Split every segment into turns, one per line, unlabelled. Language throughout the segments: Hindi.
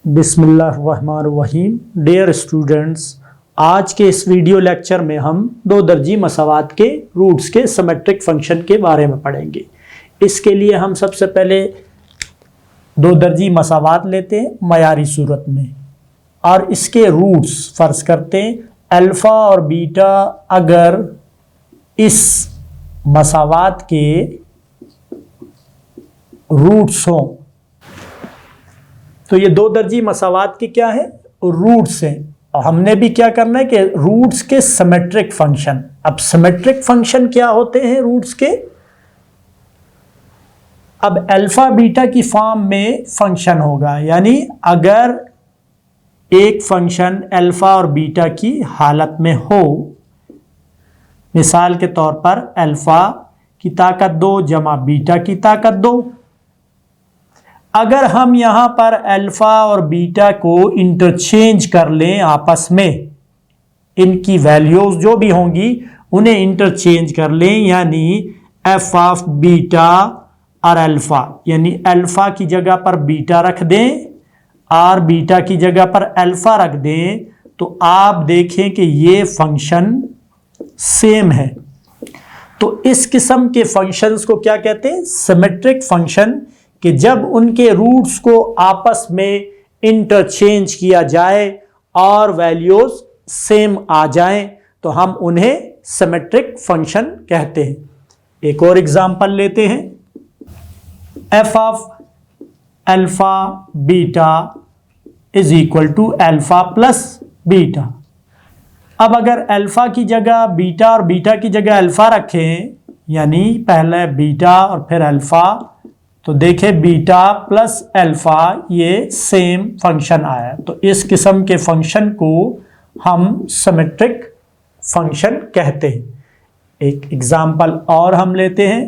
बिस्मिल्लाहिर्रहमानिर्रहीम। डियर स्टूडेंट्स, आज के इस वीडियो लेक्चर में हम दो दर्जी मसावात के रूट्स के सिमेट्रिक फंक्शन के बारे में पढ़ेंगे। इसके लिए हम सबसे पहले दो दर्जी मसावात लेते हैं मयारी सूरत में और इसके रूट्स फर्ज करते हैं अल्फ़ा और बीटा अगर इस मसावात के रूट्स हों तो ये दो दर्जी मसावात के क्या है, रूट्स हैं। और हमने भी क्या करना है कि रूट्स के सिमेट्रिक फंक्शन। अब सिमेट्रिक फंक्शन क्या होते हैं रूट्स के? अब अल्फा बीटा की फॉर्म में फंक्शन होगा, यानी अगर एक फंक्शन अल्फा और बीटा की हालत में हो, मिसाल के तौर पर अल्फा की ताकत 2 जमा बीटा की ताकत 2। अगर हम यहाँ पर अल्फा और बीटा को इंटरचेंज कर लें आपस में, इनकी वैल्यूज जो भी होंगी उन्हें इंटरचेंज कर लें, यानी एफ ऑफ बीटा और अल्फा, यानी अल्फा की जगह पर बीटा रख दें और बीटा की जगह पर अल्फा रख दें, तो आप देखें कि ये फंक्शन सेम है। तो इस किस्म के फंक्शंस को क्या कहते हैं? Symmetric function. कि जब उनके रूट्स को आपस में इंटरचेंज किया जाए और वैल्यूज सेम आ जाएं तो हम उन्हें सिमेट्रिक फंक्शन कहते हैं। एक और एग्जांपल लेते हैं, F of alpha beta is equal to alpha plus beta. अब अगर अल्फा की जगह बीटा और बीटा की जगह अल्फा रखें, यानी पहले बीटा और फिर अल्फा, तो देखें बीटा प्लस अल्फा ये सेम फंक्शन आया। तो इस किस्म के फंक्शन को हम सिमेट्रिक फंक्शन कहते हैं। एक एग्जांपल और हम लेते हैं,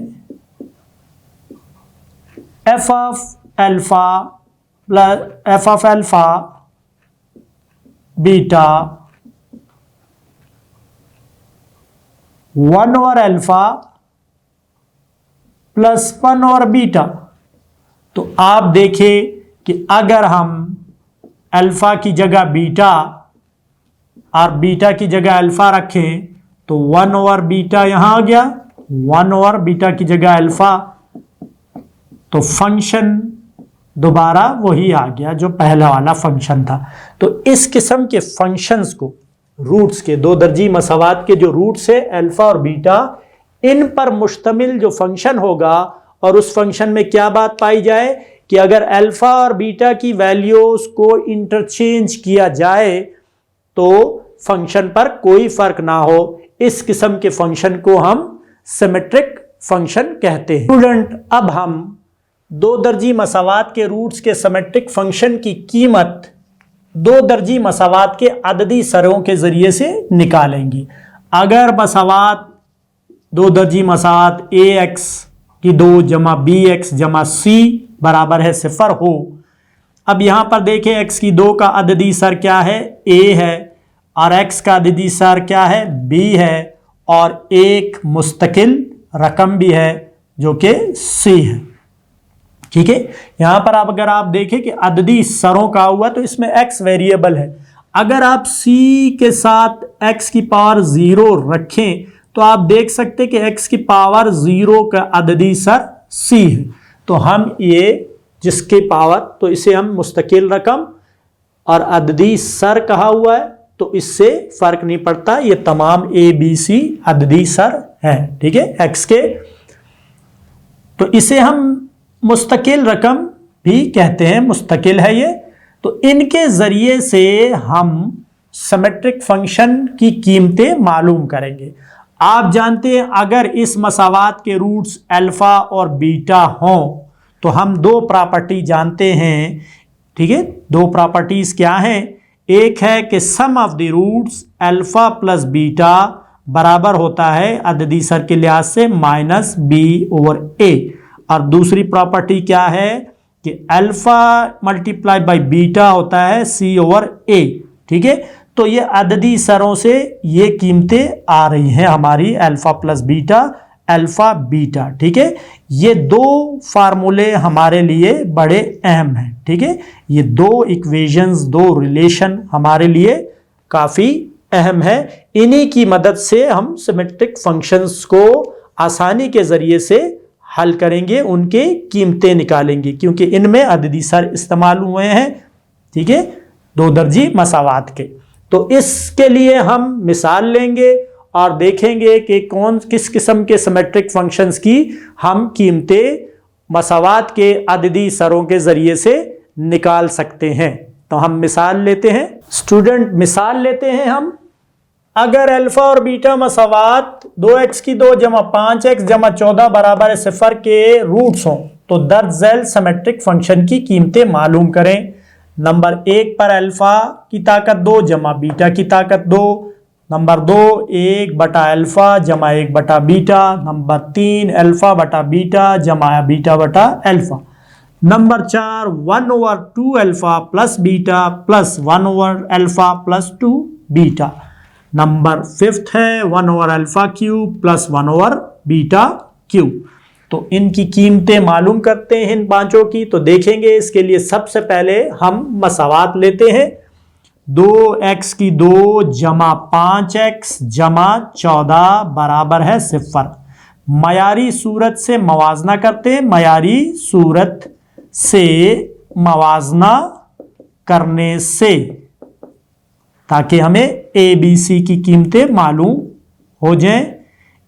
F of alpha plus F of alpha beta 1 over alpha plus 1 over beta. तो आप देखें कि अगर हम अल्फा की जगह बीटा और बीटा की जगह अल्फा रखें तो 1 ओवर बीटा यहां आ गया, 1 ओवर बीटा की जगह अल्फा, तो फंक्शन दोबारा वही आ गया जो पहला वाला फंक्शन था। तो इस किस्म के फंक्शंस को, रूट्स के, दो दर्जी मसावात के जो रूट्स है अल्फा और बीटा, इन पर मुश्तमिल जो फंक्शन होगा और उस फंक्शन में क्या बात पाई जाए कि अगर अल्फा और बीटा की वैल्यूज को इंटरचेंज किया जाए तो फंक्शन पर कोई फर्क ना हो, इस किस्म के फंक्शन को हम सिमेट्रिक फंक्शन कहते हैं। स्टूडेंट, अब हम दो दर्जी मसावात के रूट्स के सिमेट्रिक फंक्शन की कीमत दो दर्जी मसावात के अददी सरों के जरिए से निकालेंगे। अगर मसावात दो दर्जी मसावात ए एक्स की 2 जमा बी एक्स जमा सी बराबर है 0 हो। अब यहां पर देखें एक्स की 2 का अददी सर क्या है? ए है, और एक्स का अददी सर क्या है? बी है, और एक मुस्तकिल रकम भी है जो कि सी है। ठीक है, यहां पर आप अगर आप देखें कि अददी सरों का हुआ तो इसमें एक्स वेरिएबल है। अगर आप सी के साथ एक्स की पावर 0 रखें तो आप देख सकते कि x की पावर 0 का अददी सर c है। तो हम ये जिसके पावर, तो इसे हम मुस्तकिल रकम और अददी सर कहा हुआ है, तो इससे फर्क नहीं पड़ता, ये तमाम a b c अददी सर हैं। ठीक है, x के, तो इसे हम मुस्तकिल रकम भी कहते हैं, मुस्तकिल है ये। तो इनके जरिए से हम सिमेट्रिक फंक्शन की कीमतें मालूम करेंगे। आप जानते हैं अगर इस मसावात के रूट्स अल्फा और बीटा हों तो हम दो प्रॉपर्टी जानते हैं। ठीक है, दो प्रॉपर्टीज क्या हैं? एक है कि sum of the roots alpha plus beta बराबर होता है अददी सर के लिहाज से माइनस बी ओवर ए, और दूसरी प्रॉपर्टी क्या है कि अल्फा मल्टीप्लाई बाई बीटा होता है सी ओवर ए। ठीक है, तो ये अददी सरों से ये कीमतें आ रही हैं हमारी, alpha plus beta alpha beta. ठीक है, ये दो फार्मूले हमारे लिए बड़े अहम हैं। ठीक है, ये दो इक्वेशंस, दो रिलेशन हमारे लिए काफी अहम है। इन्हीं की मदद से हम सिमेट्रिक फंक्शंस को आसानी के जरिए से हल करेंगे, उनके कीमतें निकालेंगे, क्योंकि इनमें अददी सर इस्तेमाल हुए हैं। ठीक है, दो दर्जी मसावात के। तो इसके लिए हम मिसाल लेंगे और देखेंगे कि किस किस्म के सिमेट्रिक फंक्शंस की हम कीमतें मसावात के अददी सरों के जरिए से निकाल सकते हैं। तो हम मिसाल लेते हैं स्टूडेंट, मिसाल लेते हैं हम। अगर अल्फा और बीटा मसावात 2x की 2 जमा 5x जमा 14 बराबर 0 के रूट्स हों तो दर्ज झैल सिमेट्रिक फंक्शन की कीमतें मालूम करें। नंबर 1 पर अल्फा की ताकत 2 जमा बीटा की ताकत 2। नंबर 2 1 बटा अल्फा जमा 1 बटा बीटा। नंबर 3 अल्फा बटा बीटा जमा बीटा बटा alpha. Number 4 1/2 alpha plus beta plus 1 alpha plus 2 beta. Number 5 है 1 alpha cube plus 1 beta cube. तो इनकी कीमतें मालूम करते हैं इन पांचों की। तो देखेंगे इसके लिए सबसे पहले हम मसावात लेते हैं। 2x की 2 जमा 5x जमा 14 बराबर है 0। मयारी सूरत से मवाजना करते हैं। मयारी सूरत से मवाजना करने से ताकि हमें ए बी सी की कीमतें मालूम हो जाएं।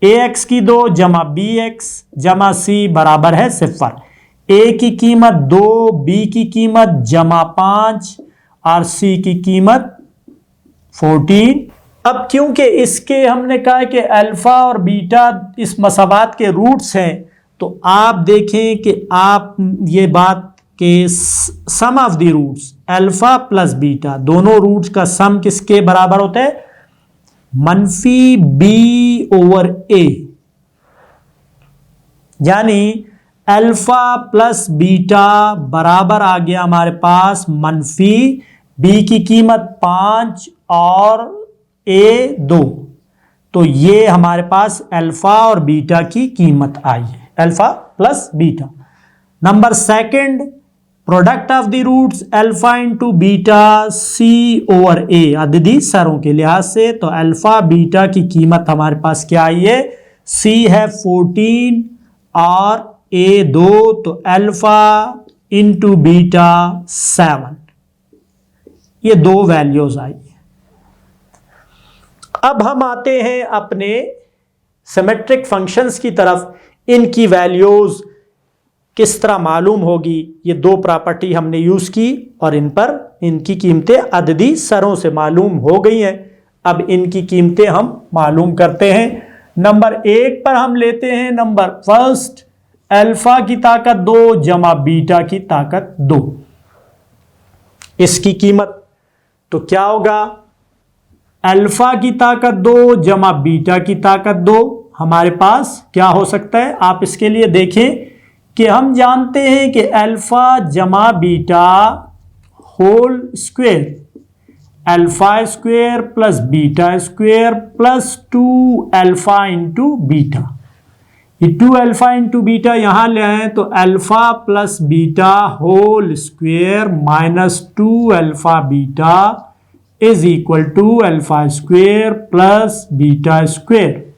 ax की 2 जमा bx जमा c बराबर है 0। a की कीमत 2, b की कीमत जमा 5 और c की कीमत 14। अब क्योंकि इसके हमने कहा कि अल्फा और बीटा इस मसावात के रूट्स हैं, तो आप देखें कि आप ये बात के sum of the roots alpha plus beta, दोनों रूट्स का सम किसके बराबर होता है? मनफी बी ओवर ए। यानी अल्फा प्लस बीटा बराबर आ गया हमारे पास मनफी बी की कीमत 5 और ए 2। तो ये हमारे पास अल्फा और बीटा की कीमत आई है, alpha plus beta. Number second, product of the roots alpha into beta C over A, अददी सरों के लिहाज से। तो अल्फा बीटा की कीमत हमारे पास क्या आई है? सी है 14 और ए 2, तो अल्फा इंटू बीटा 7। ये दो वैल्यूज आई। अब हम आते हैं अपने सिमेट्रिक फंक्शंस की तरफ। इनकी वैल्यूज किस तरह मालूम होगी? ये दो प्रॉपर्टी हमने यूज की और इन पर इनकी कीमतें अददी सरों से मालूम हो गई हैं। अब इनकी कीमतें हम मालूम करते हैं। नंबर 1 पर हम लेते हैं नंबर फर्स्ट, अल्फा की ताकत 2 जमा बीटा की ताकत 2। इसकी कीमत तो क्या होगा? अल्फा की ताकत 2 जमा बीटा की ताकत 2 हमारे पास क्या हो सकता है? आप इसके लिए देखें कि हम जानते हैं कि अल्फा जमा beta whole square, alpha square plus beta square plus 2 alpha into beta. ये 2 अल्फा इंटू बीटा यहां ले आए तो alpha plus beta whole square minus 2 alpha beta is equal to alpha square plus beta square.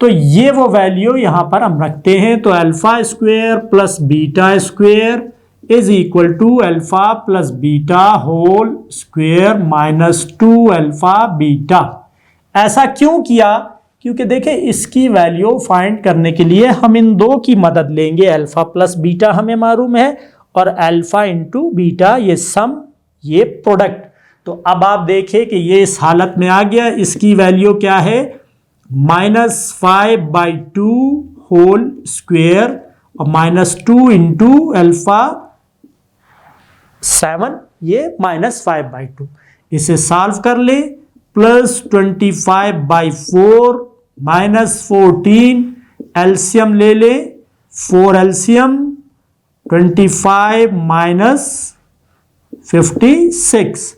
तो ये वो वैल्यू यहां पर हम रखते हैं। तो alpha square plus beta square is equal to alpha plus beta whole square minus 2 alpha beta. ऐसा क्यों किया? क्योंकि देखें इसकी वैल्यू फाइंड करने के लिए हम इन दो की मदद लेंगे। अल्फा प्लस बीटा हमें मालूम है और अल्फा इंटू बीटा ये सम, ये प्रोडक्ट। तो अब आप देखें कि ये इस हालत में आ गया। इसकी वैल्यू क्या है? -5/2 होल स्क्वायर और -2 इंटू अल्फा 7, ये -5/2। इसे सॉल्व कर ले। प्लस 25/4 -14 एलसीएम ले ले, 4 एलसीएम 25 -56।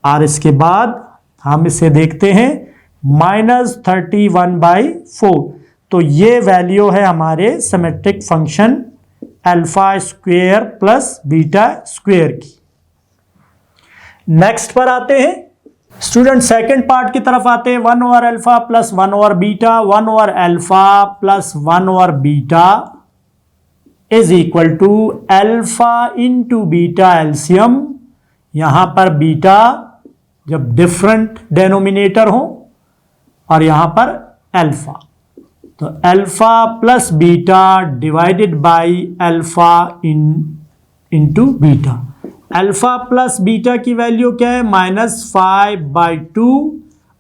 और इसके बाद हम इसे देखते हैं -31/4। तो ये वैल्यू है हमारे symmetric function alpha square plus beta square की। नेक्स्ट पर आते हैं स्टूडेंट, सेकंड पार्ट की तरफ आते हैं। 1 over alpha plus 1 over beta, 1 over alpha plus 1 over beta is equal to alpha into beta LCM. यहां पर बीटा जब डिफरेंट डेनोमिनेटर हो और यहां पर अल्फा, तो alpha plus beta divided by alpha into beta. Alpha plus beta की वैल्यू क्या है? -5/2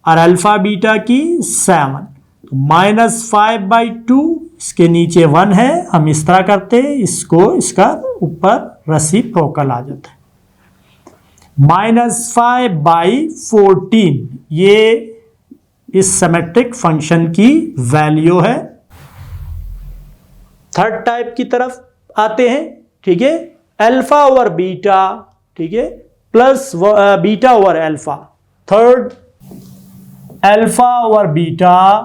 और अल्फा बीटा की 7, तो -5/2, इसके नीचे 1 है, हम इस तरह करते हैं इसको, इसका ऊपर रेसिप्रोकल आ जाता है। -5/14 ये इस सिमेट्रिक फंक्शन की वैल्यू है। थर्ड टाइप की तरफ आते हैं, ठीक है, अल्फा ओवर बीटा, ठीक है, plus beta over alpha. Third, alpha over beta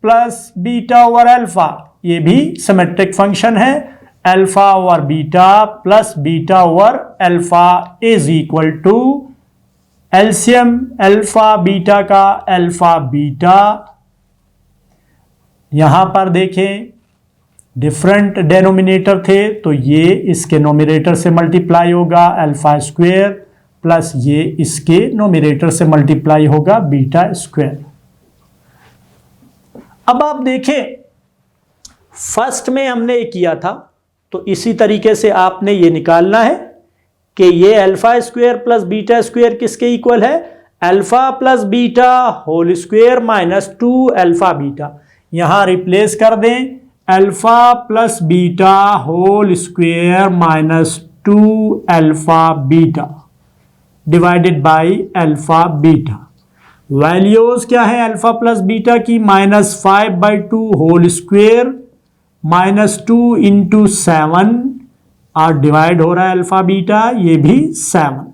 plus beta over alpha, ये भी सिमेट्रिक फंक्शन है। Alpha over beta plus beta over alpha is equal to LCM alpha beta का अल्फा बीटा। यहां पर देखें डिफरेंट डेनोमिनेटर थे, तो ये इसके नोमिनेटर से मल्टीप्लाई होगा अल्फा स्क्वायर, प्लस ये इसके नोमिनेटर से मल्टीप्लाई होगा बीटा स्क्वायर। अब आप देखें फर्स्ट में हमने ये किया था, तो इसी तरीके से आपने ये निकालना है कि ये alpha square plus beta square किसके इक्वल है? Alpha plus beta whole square minus 2 alpha beta. यहां रिप्लेस कर दें alpha plus beta whole square minus 2 alpha beta divided by alpha beta. Values क्या है अल्फा प्लस बीटा की? -5/2 होल स्क्वायर माइनस 2 इंटू 7 और डिवाइड हो रहा है अल्फा बीटा, ये भी 7।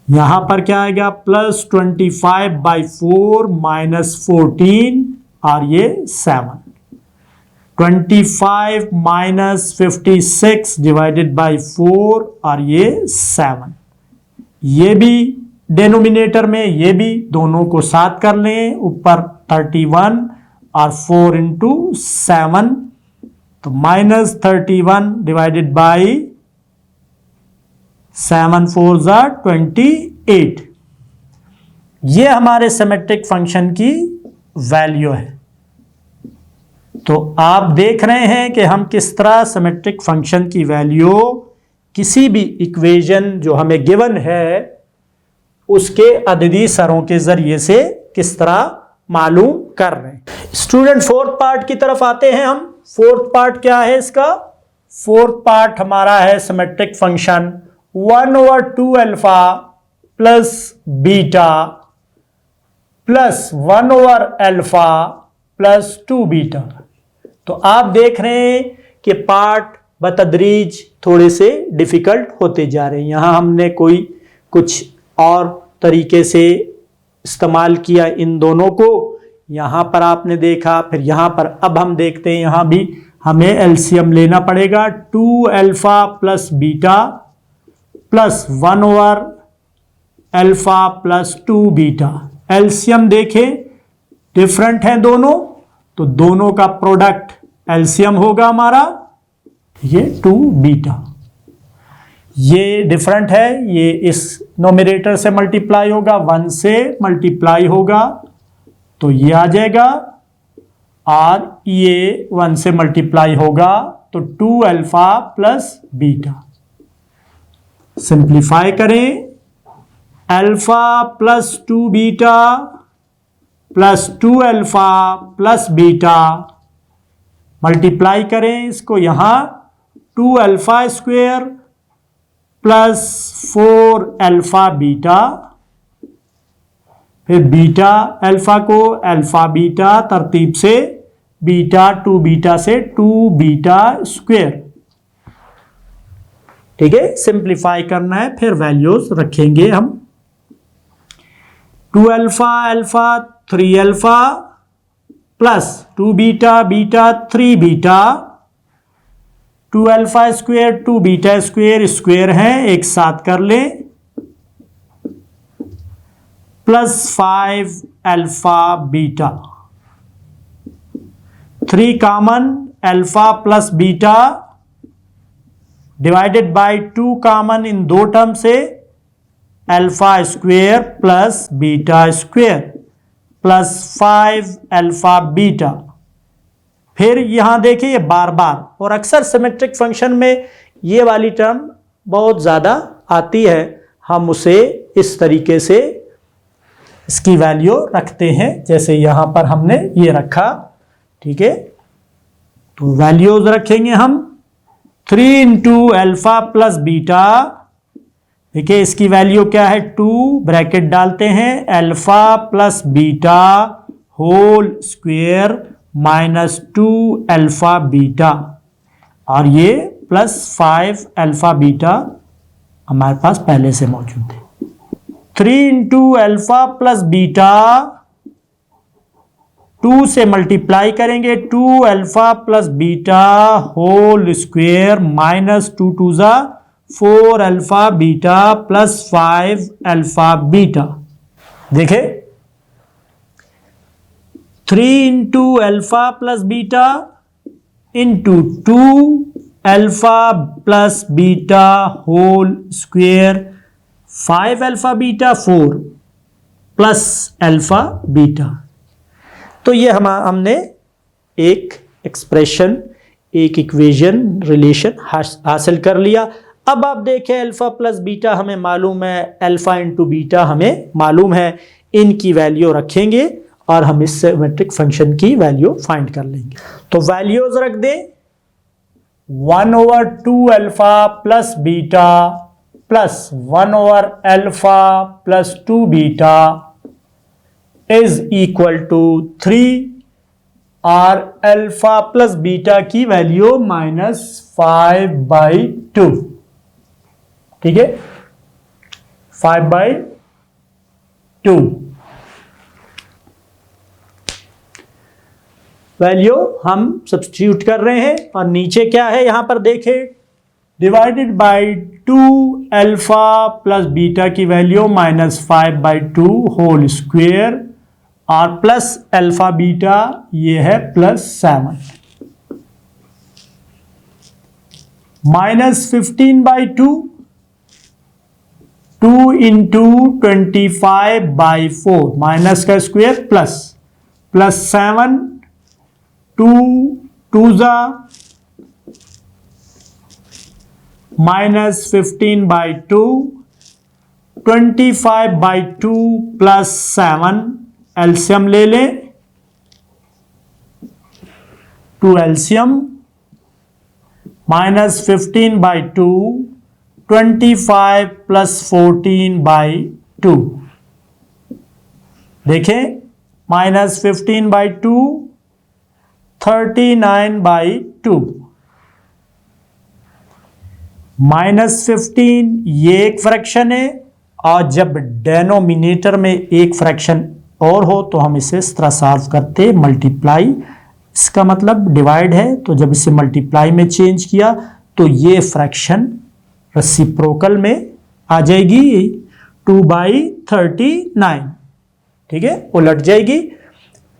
यहां पर क्या आएगा? +25/4 माइनस 14 और ये 7। 25 माइनस 56 डिवाइडेड बाय 4 और ये 7। ये भी डेनोमिनेटर में, ये भी दोनों को साथ कर लें, ऊपर 31 और 4 इंटू 7, तो -31 डिवाइडेड बाय 7 4 28। ये हमारे सिमेट्रिक फंक्शन की वैल्यू है। तो आप देख रहे हैं कि हम किस तरह सिमेट्रिक फंक्शन की वैल्यू किसी भी इक्वेशन जो हमें गिवन है उसके अददी सरों के जरिए से किस तरह मालूम कर रहे हैं। स्टूडेंट फोर्थ पार्ट की तरफ आते हैं हम। फोर्थ पार्ट क्या है इसका? फोर्थ पार्ट हमारा है symmetric function 1/2 alpha plus beta plus 1 alpha plus 2 beta. तो आप देख रहे हैं कि पार्ट बतदरीज थोड़े से डिफिकल्ट होते जा रहे हैं। यहाँ हमने कोई कुछ और तरीके से इस्तेमाल किया इन दोनों को, यहाँ पर आपने देखा, फिर यहाँ पर अब हम देखते हैं, यहाँ भी हमें एलसीएम लेना पड़ेगा। 2 alpha plus beta plus 1 alpha plus 2 beta. LCM देखें डिफरेंट हैं दोनों, तो दोनों का प्रोडक्ट एलसीएम होगा हमारा ये 2 बीटा। ये डिफरेंट है, ये इस नोमिनेटर से मल्टीप्लाई होगा, 1 से मल्टीप्लाई होगा तो ये आ जाएगा, और ये 1 से मल्टीप्लाई होगा तो 2 अल्फा प्लस बीटा। सिंप्लीफाई करें, alpha plus 2 beta plus 2 alpha plus beta, multiply करें इसको, यहां 2 alpha square plus 4 alpha beta, फिर बीटा अल्फा को अल्फा बीटा तरतीब से बीटा 2 बीटा से 2 बीटा स्क्वायर। ठीक है, सिंप्लीफाई करना है, फिर वैल्यूज रखेंगे हम। 2 alpha alpha 3 alpha plus 2 beta beta 3 beta 2 alpha square 2 beta square square है एक साथ कर लें, plus 5 alpha beta, 3 common alpha plus beta divided bye 2 common in दो टर्म से alpha square plus beta square plus 5 alpha beta. फिर यहां देखिए ये बार बार, और अक्सर सिमेट्रिक फंक्शन में ये वाली टर्म बहुत ज़्यादा आती है, हम उसे इस तरीके से इसकी वैल्यू रखते हैं जैसे यहां पर हमने ये रखा। ठीक है, तो वैल्यूज रखेंगे हम 3 इंटू अल्फा प्लस बीटा। देखिए इसकी वैल्यू क्या है 2, ब्रैकेट डालते हैं alpha plus beta whole square minus 2 alpha beta, और ये प्लस 5 अल्फा बीटा हमारे पास पहले से मौजूद है। 3 इंटू अल्फा प्लस बीटा 2 से मल्टीप्लाई करेंगे 2 alpha plus beta whole square minus 2 2 जा 4 alpha beta plus 5 alpha beta. देखे 3 into alpha plus beta into 2 alpha plus beta whole square 5 alpha beta 4 plus alpha beta. तो ये हमने एक एक्सप्रेशन, एक इक्वेशन रिलेशन हासिल कर लिया। अब आप देखें अल्फा प्लस बीटा हमें मालूम है, अल्फा इंटू बीटा हमें मालूम है, इनकी वैल्यू रखेंगे और हम इस सिमेट्रिक फंक्शन की वैल्यू फाइंड कर लेंगे। तो वैल्यूज रख दें 1/2 alpha plus beta plus 1 alpha plus 2 beta is equal to 3 और अल्फा प्लस बीटा की वैल्यू -5/2। ठीक है, 5/2 वैल्यू हम सब्स्टिट्यूट कर रहे हैं, और नीचे क्या है यहां पर देखें divided by 2 alpha plus beta की वैल्यू -5/2 होल स्क्वेयर और प्लस अल्फा बीटा ये है +7 -15/2 2 इंटू 25/4 माइनस का स्क्वेयर +7 2 2 जा -15/2 25/2 +7 एलसीएम ले लें, 2 एलसीएम -15/2 25 + 14/2। देखें -15/2 39/2 -15 ये एक फ्रैक्शन है, और जब डेनोमिनेटर में एक फ्रैक्शन और हो तो हम इसे इस तरह सॉल्व करते मल्टीप्लाई, इसका मतलब डिवाइड है, तो जब इसे मल्टीप्लाई में चेंज किया तो ये फ्रैक्शन रेसिप्रोकल में आ जाएगी 2/39। ठीक है, उलट जाएगी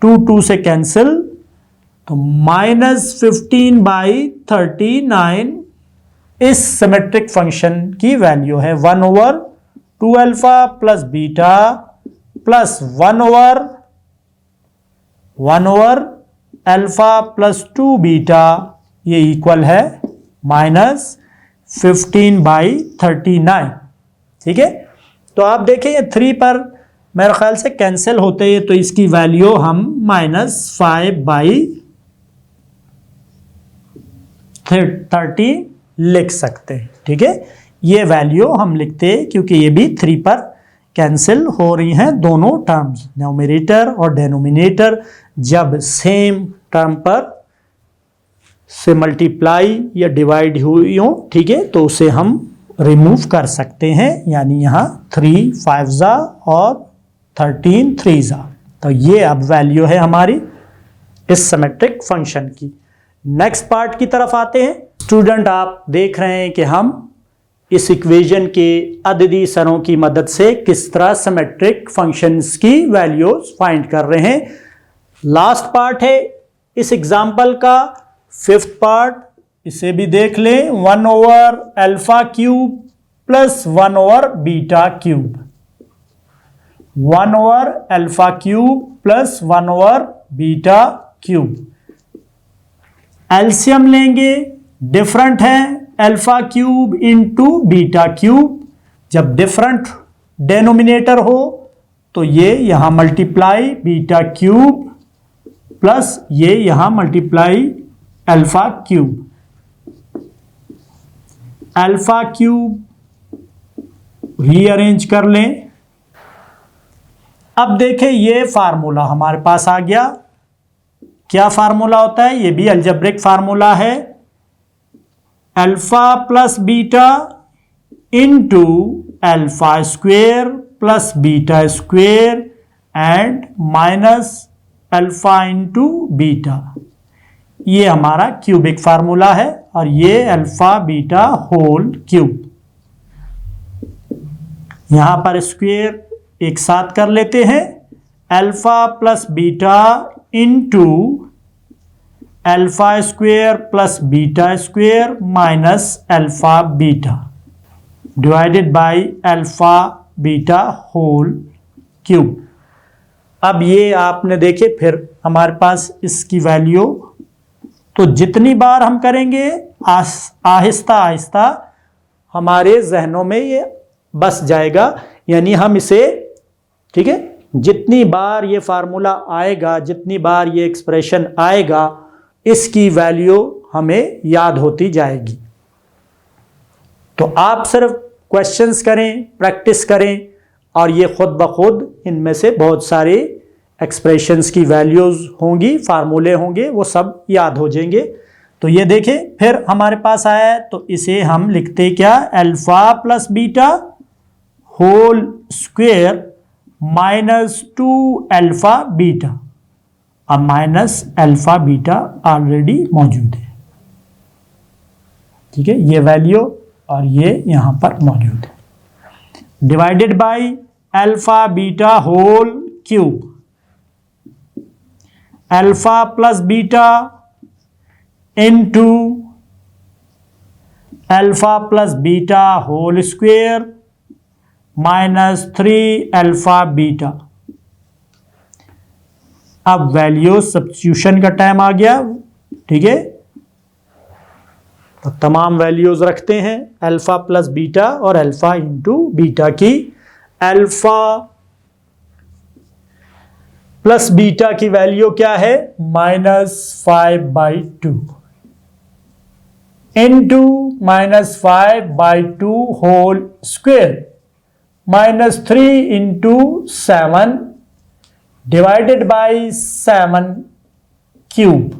2 2 से कैंसिल, तो -15/39 इस सिमेट्रिक फंक्शन की वैल्यू है 1/2 alpha plus beta plus 1/1 alpha plus 2 beta, ये इक्वल है -15/39। ठीक है, तो आप देखें ये 3 पर मेरे ख्याल से कैंसिल होते हैं, तो इसकी वैल्यू हम -5/30 लिख सकते हैं। ठीक है, ये वैल्यू हम लिखते हैं क्योंकि ये भी 3 पर कैंसिल हो रही हैं दोनों टर्म्स, न्यूमरेटर और डेनोमिनेटर जब सेम टर्म पर से मल्टीप्लाई या डिवाइड हुई हो। ठीक है, तो उसे हम रिमूव कर सकते हैं, यानी यहाँ 3 5 जा और 13 3 जा। तो ये अब वैल्यू है हमारी इस सिमेट्रिक फंक्शन की। नेक्स्ट पार्ट की तरफ आते हैं। स्टूडेंट, आप देख रहे हैं कि हम इस इक्वेशन के अददी सरों की मदद से किस तरह सिमेट्रिक फंक्शंस की वैल्यूज फाइंड कर रहे हैं। लास्ट पार्ट है इस एग्जाम्पल का, फिफ्थ पार्ट, इसे भी देख लें। 1 over alpha cube plus 1 over beta cube, 1 over alpha cube plus 1 over beta cube. LCM लेंगे, डिफरेंट है alpha cube into beta cube. जब डिफरेंट डेनोमिनेटर हो तो ये यहां मल्टीप्लाई बीटा क्यूब प्लस ये यहां multiply alpha cube. Alpha cube rearrange कर लें। अब देखें, ये फार्मूला हमारे पास आ गया। क्या फार्मूला होता है? ये भी अलजेब्रिक फार्मूला है। Alpha plus beta into alpha square plus beta square and minus alpha into beta. ये हमारा क्यूबिक फार्मूला है और ये अल्फा बीटा होल क्यूब। यहां पर स्क्वेयर एक साथ कर लेते हैं। Alpha plus beta into alpha square plus beta square minus alpha beta divided by alpha beta whole cube. अब ये आपने देखे, फिर हमारे पास इसकी वैल्यू, तो जितनी बार हम करेंगे आहिस्ता आहिस्ता हमारे जहनों में ये बस जाएगा। यानी हम इसे, ठीक है, जितनी बार ये फार्मूला आएगा, जितनी बार ये एक्सप्रेशन आएगा, इसकी वैल्यू हमें याद होती जाएगी। तो आप सिर्फ क्वेश्चंस करें, प्रैक्टिस करें और ये खुद ब खुद इनमें से बहुत सारे एक्सप्रेशंस की वैल्यूज होंगी, फार्मूले होंगे, वो सब याद हो जाएंगे। तो ये देखें, फिर हमारे पास आया है तो इसे हम लिखते क्या? Alpha plus beta whole square minus 2 alpha beta. अब माइनस अल्फा बीटा ऑलरेडी मौजूद है, ठीक है, ये वैल्यू और ये यहां पर मौजूद है। Divided by alpha beta whole cube. Alpha plus beta into alpha plus beta whole square minus 3 alpha beta. अब वैल्यू सब्स्टिट्यूशन का टाइम आ गया, ठीक है। तो तमाम वैल्यूज रखते हैं, अल्फा प्लस बीटा और अल्फा इंटू बीटा की। अल्फा प्लस बीटा की वैल्यू क्या है? -5/2 into -5/2 whole square -3 into 7 divided by 7 cube.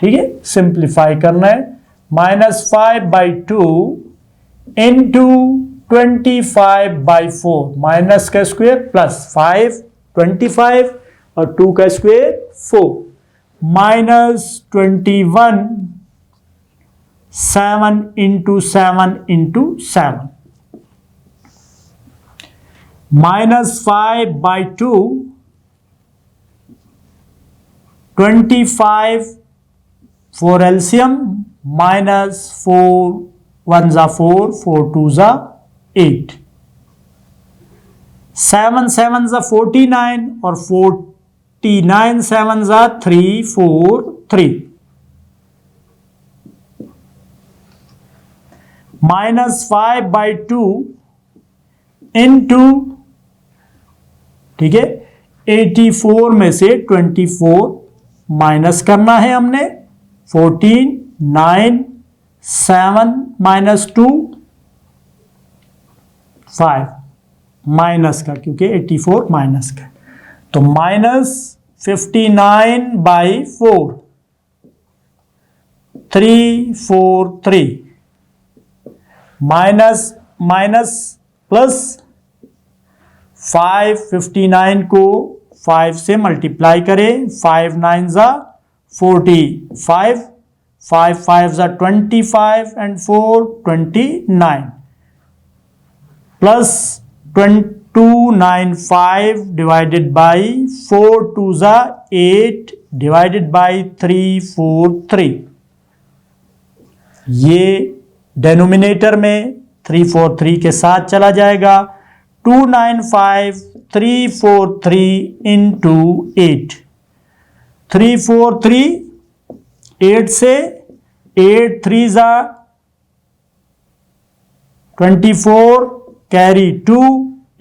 ठीक है, सिंप्लीफाई करना है। -5/2 इंटू 25/4 माइनस का स्क्वेयर प्लस 5 25 और 2 का स्क्वेयर 4 -21 7 इंटू 7 इंटू 7 -5/2 25 4 एलसीएम -4 1 जा 4 4 2 जा 8 7 7 जा 49 और 49 7 जा 343 -5/2 इंटू, ठीक है, 84 में से 24 माइनस करना है हमने। 14 9 7 -2 5 माइनस का, क्योंकि 84 माइनस का, तो -59/4 343 माइनस प्लस 5 59 को 5 से मल्टीप्लाई करें, 5 9 ज़ा 45, 5 5 ज़ा 25 एंड 4 29 प्लस 295 डिवाइडेड बाई 4 2 ज़ा 8 डिवाइडेड बाई 343। ये डेनोमिनेटर में 343 के साथ चला जाएगा। 295 343 इंटू 8, 343 8 से 8 3 ज़ा 24 कैरी 2,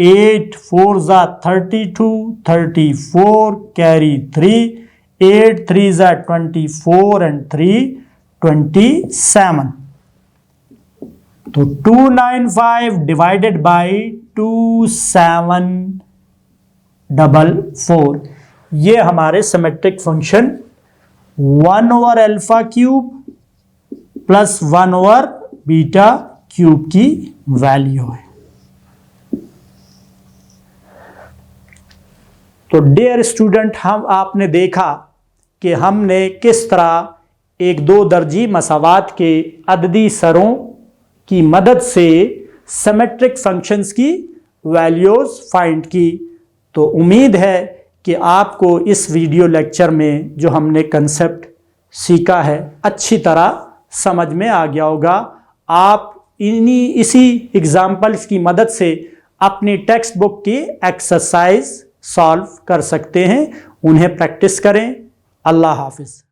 8 4 ज़ा 32, 34 कैरी 3, 8 3 ज़ा 24 एंड 3 27। तो 295 डिवाइडेड बाई 2744, ये हमारे symmetric function 1 over alpha cube plus 1 over beta cube की वैल्यू है। तो डियर स्टूडेंट, आपने देखा कि हमने किस तरह एक दो दर्जी मसावात के अददी सरों की मदद से सिमेट्रिक फंक्शंस की वैल्यूज़ फाइंड की। तो उम्मीद है कि आपको इस वीडियो लेक्चर में जो हमने कंसेप्ट सीखा है अच्छी तरह समझ में आ गया होगा। आप इसी एग्जाम्पल्स की मदद से अपनी टेक्स्ट बुक की एक्सरसाइज सॉल्व कर सकते हैं। उन्हें प्रैक्टिस करें। अल्लाह हाफिज़।